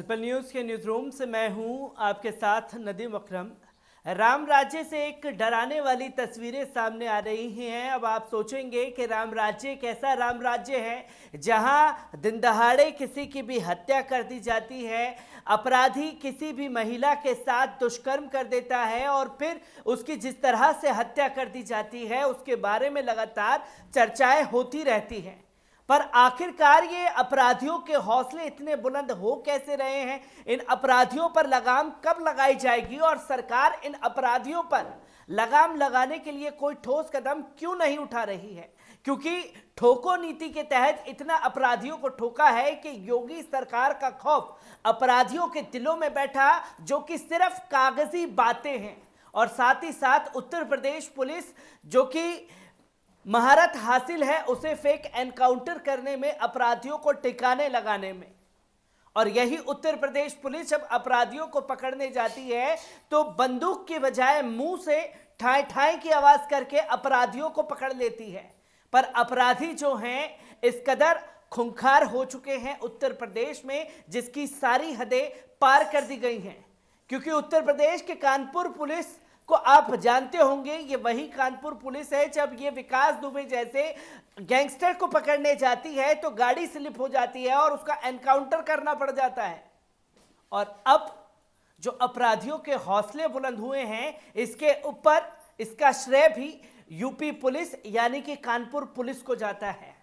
कल्पल news के news room से मैं हूं आपके साथ नदीम अकरम। राम राज्य से एक डराने वाली तस्वीरें सामने आ रही हैं। अब आप सोचेंगे कि राम राज्य कैसा राम राज्य है जहां दिन दहाड़े किसी की भी हत्या कर दी जाती है, अपराधी किसी भी महिला के साथ दुष्कर्म कर देता है और फिर उसकी जिस तरह से हत्या कर दी जाती है उसके बारे में लगातार चर्चाएं होती रहती हैं। पर आखिरकार ये अपराधियों के हौसले इतने बुलंद हो कैसे रहे हैं? इन अपराधियों पर लगाम कब लगाई जाएगी और सरकार इन अपराधियों पर लगाम लगाने के लिए कोई ठोस कदम क्यों नहीं उठा रही है? क्योंकि ठोको नीति के तहत इतना अपराधियों को ठोका है कि योगी सरकार का खौफ अपराधियों के दिलों में बैठा, जो कि सिर्फ कागजी बातें हैं। और साथ ही साथ उत्तर प्रदेश पुलिस जो कि महारत हासिल है उसे फेक एनकाउंटर करने में, अपराधियों को ठिकाने लगाने में। और यही उत्तर प्रदेश पुलिस जब अपराधियों को पकड़ने जाती है तो बंदूक की बजाय मुंह से ठाई ठाई की आवाज करके अपराधियों को पकड़ लेती है। पर अपराधी जो हैं इस कदर खूंखार हो चुके हैं उत्तर प्रदेश में, जिसकी सारी हदें पार कर दी गई हैं। क्योंकि उत्तर प्रदेश के कानपुर पुलिस को आप जानते होंगे, ये वही कानपुर पुलिस है जब ये विकास दुबे जैसे गैंगस्टर को पकड़ने जाती है तो गाड़ी स्लिप हो जाती है और उसका एनकाउंटर करना पड़ जाता है। और अब जो अपराधियों के हौसले बुलंद हुए हैं, इसके ऊपर इसका श्रेय भी यूपी पुलिस यानी कि कानपुर पुलिस को जाता है,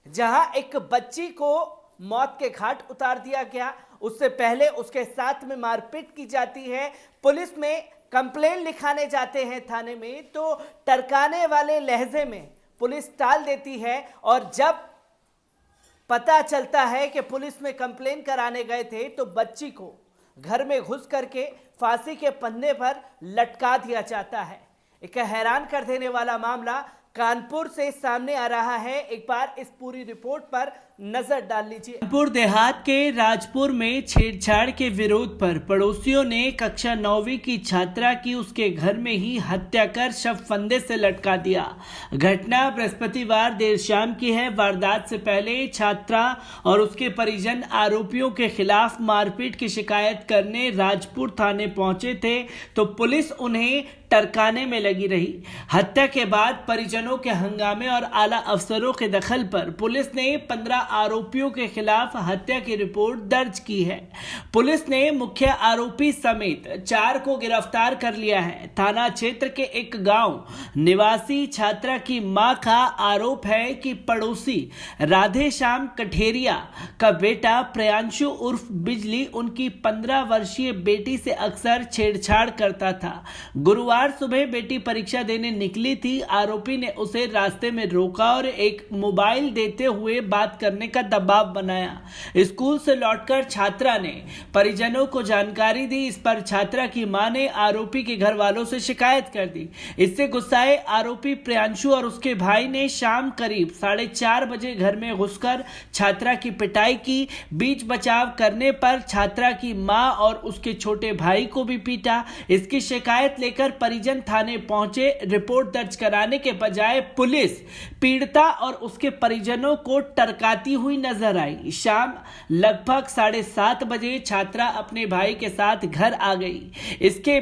जहां एक बच्ची को मौत के घाट उतार दिया गया। उससे पहले उसके साथ में मारपीट की जाती है। पुलिस में कंप्लेन लिखाने जाते हैं थाने में तो टरकाने वाले लहजे में पुलिस टाल देती है। और जब पता चलता है कि पुलिस में कंप्लेन कराने गए थे तो बच्ची को घर में घुस करके फांसी के फंदे पर लटका दिया जाता है। एक हैरान कर देने वाला मामला कानपुर से सामने आ रहा है। एक बार इस पूरी रिपोर्ट पर नजर डाल लीजिए। कानपुर देहात के राजपुर में छेड़छाड़ के विरोध पर पड़ोसियों ने कक्षा 9वीं की छात्रा की उसके घर में ही हत्या कर शव फंदे से लटका दिया। घटना बृहस्पतिवार देर शाम की है। वारदात से पहले छात्रा और उसके परिजन आरोपियों के खिलाफ मारपीट की शिकायत करने राजपुर थाने पहुंचे थे तो पुलिस उन्हें टरकाने में लगी रही। हत्या के बाद परिजनों के हंगामे और आला अफसरों के दखल पर पुलिस ने 15 आरोपियों के खिलाफ हत्या की रिपोर्ट दर्ज की है। पुलिस ने मुख्य आरोपी समेत 4 को गिरफ्तार कर लिया है। थाना क्षेत्र के एक गांव निवासी छात्रा की मां का आरोप है कि पड़ोसी राधेश्याम कठेरिया का बेटा प्रियांशु उर्फ बिजली उनकी 15 वर्षीय बेटी से अक्सर छेड़छाड़ करता था। गुरुवार सुबह बेटी परीक्षा देने निकली थी। आरोपी ने उसे रास्ते में रोका और एक मोबाइल देते हुए बात करने का दबाव बनाया। स्कूल से लौटकर छात्रा ने परिजनों को जानकारी दी। इस पर छात्रा की मां ने आरोपी के घर वालों से शिकायत कर दी। इससे गुस्साए आरोपी प्रियांशु और उसके भाई ने शाम करीब 4:30 बजे घर में घुसकर छात्रा की पिटाई की। बीच बचाव करने पर छात्रा की मां और उसके छोटे भाई को भी पीटा। इसकी शिकायत लेकर परिजन थाने पहुंचे। रिपोर्ट दर्ज कराने के बजाय पुलिस पीड़िता और उसके परिजनों को टरकाती हुई नजर आई। शाम लगभग 7:30 बजे छात्रा अपने भाई के साथ घर आ गई। इसके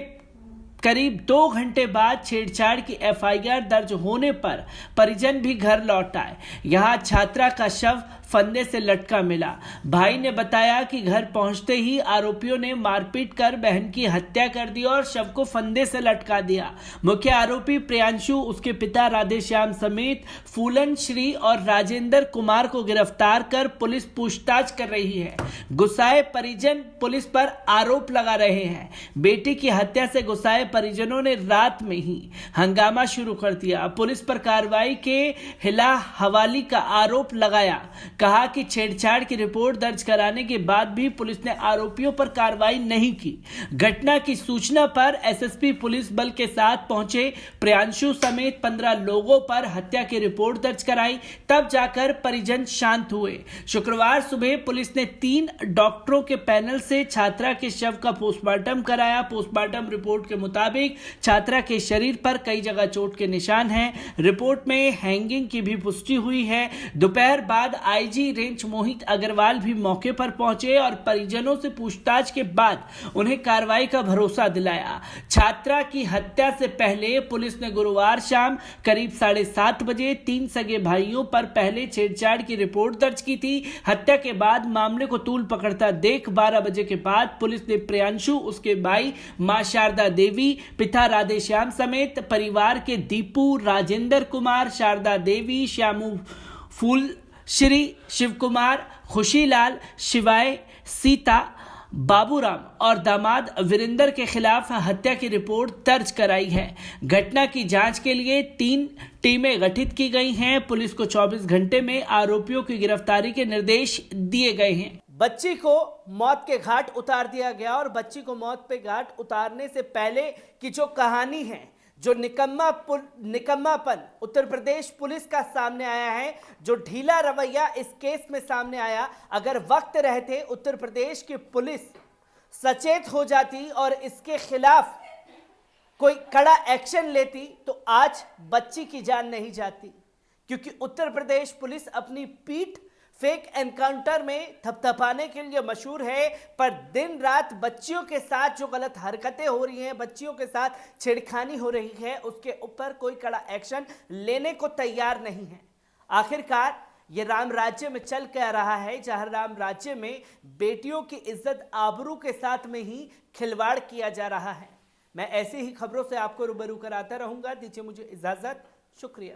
करीब 2 घंटे बाद छेड़छाड़ की एफआईआर दर्ज होने पर परिजन भी घर लौट आए। यहां छात्रा का शव फंदे से लटका मिला। भाई ने बताया कि घर पहुंचते ही आरोपियों ने मारपीट कर बहन की हत्या कर दी और शव को फंदे से लटका दिया। मुख्य आरोपी प्रियांशु, उसके पिता राधेश्याम समेत फूलन श्री और राजेंद्र कुमार को गिरफ्तार कर पुलिस पूछताछ कर रही है। गुस्साए परिजन पुलिस पर आरोप लगा रहे हैं। बेटी की हत्या से गुस्साए परिजनों ने रात में ही हंगामा शुरू कर दिया। पुलिस पर कार्रवाई के हिला हवाली का आरोप लगाया। कहा कि छेड़छाड़ की रिपोर्ट दर्ज कराने के बाद भी पुलिस ने आरोपियों पर कार्रवाई नहीं की। घटना की सूचना पर एसएसपी पुलिस बल के साथ पहुंचे। प्रियांशु समेत 15 लोगों पर हत्या की रिपोर्ट दर्ज कराई, तब जाकर परिजन शांत हुए। शुक्रवार सुबह पुलिस ने 3 डॉक्टरों के पैनल से छात्रा के शव का पोस्टमार्टम कराया। पोस्टमार्टम रिपोर्ट के मुताबिक छात्रा के शरीर पर कई जगह चोट के निशान हैं। रिपोर्ट में हैंगिंग की भी पुष्टि हुई है। दोपहर बाद आईजी रेंज मोहित अग्रवाल भी मौके पर पहुंचे और परिजनों से पूछताछ के बाद उन्हें कार्रवाई का भरोसा दिलाया। छात्रा की हत्या से पहले पुलिस ने गुरुवार शाम करीब 7:30 बजे 3 सगे भाइयों पर पहले छेड़छाड़ की रिपोर्ट दर्ज की थी। हत्या के बाद मामले को तूल पकड़ता देख 12 बजे के बाद पुलिस ने प्रियांशु, उसके भाई मां शारदा देवी, पिता राधेश्याम समेत परिवार के दीपू, राजेंद्र कुमार, शारदा देवी, श्यामू फूल श्री, शिव कुमार, खुशीलाल, शिवाय, सीता, बाबूराम और दामाद वीरेंद्र के खिलाफ हत्या की रिपोर्ट दर्ज कराई है। घटना की जांच के लिए 3 टीमें गठित की गई हैं। पुलिस को 24 घंटे में आरोपियों की गिरफ्तारी के निर्देश दिए गए हैं। बच्ची को मौत के घाट उतार दिया गया और बच्ची को मौत पे घाट उतारने से पहले की जो कहानी है, जो निकम्मापन उत्तर प्रदेश पुलिस का सामने आया है, जो ढीला रवैया इस केस में सामने आया, अगर वक्त रहते उत्तर प्रदेश की पुलिस सचेत हो जाती और इसके खिलाफ कोई कड़ा एक्शन लेती तो आज बच्ची की जान नहीं जाती। क्योंकि उत्तर प्रदेश पुलिस अपनी पीठ फेक एनकाउंटर में थपथपाने के लिए मशहूर है, पर दिन रात बच्चियों के साथ जो गलत हरकतें हो रही हैं, बच्चियों के साथ छेड़खानी हो रही है, उसके ऊपर कोई कड़ा एक्शन लेने को तैयार नहीं है। आखिरकार ये राम राज्य में चल क्या रहा है, जहां राम राज्य में बेटियों की इज्जत आबरू के साथ में ही खिलवाड़ किया जा रहा है। मैं ऐसी ही खबरों से आपको रूबरू कराता रहूंगा। दीजिए मुझे इजाजत। शुक्रिया।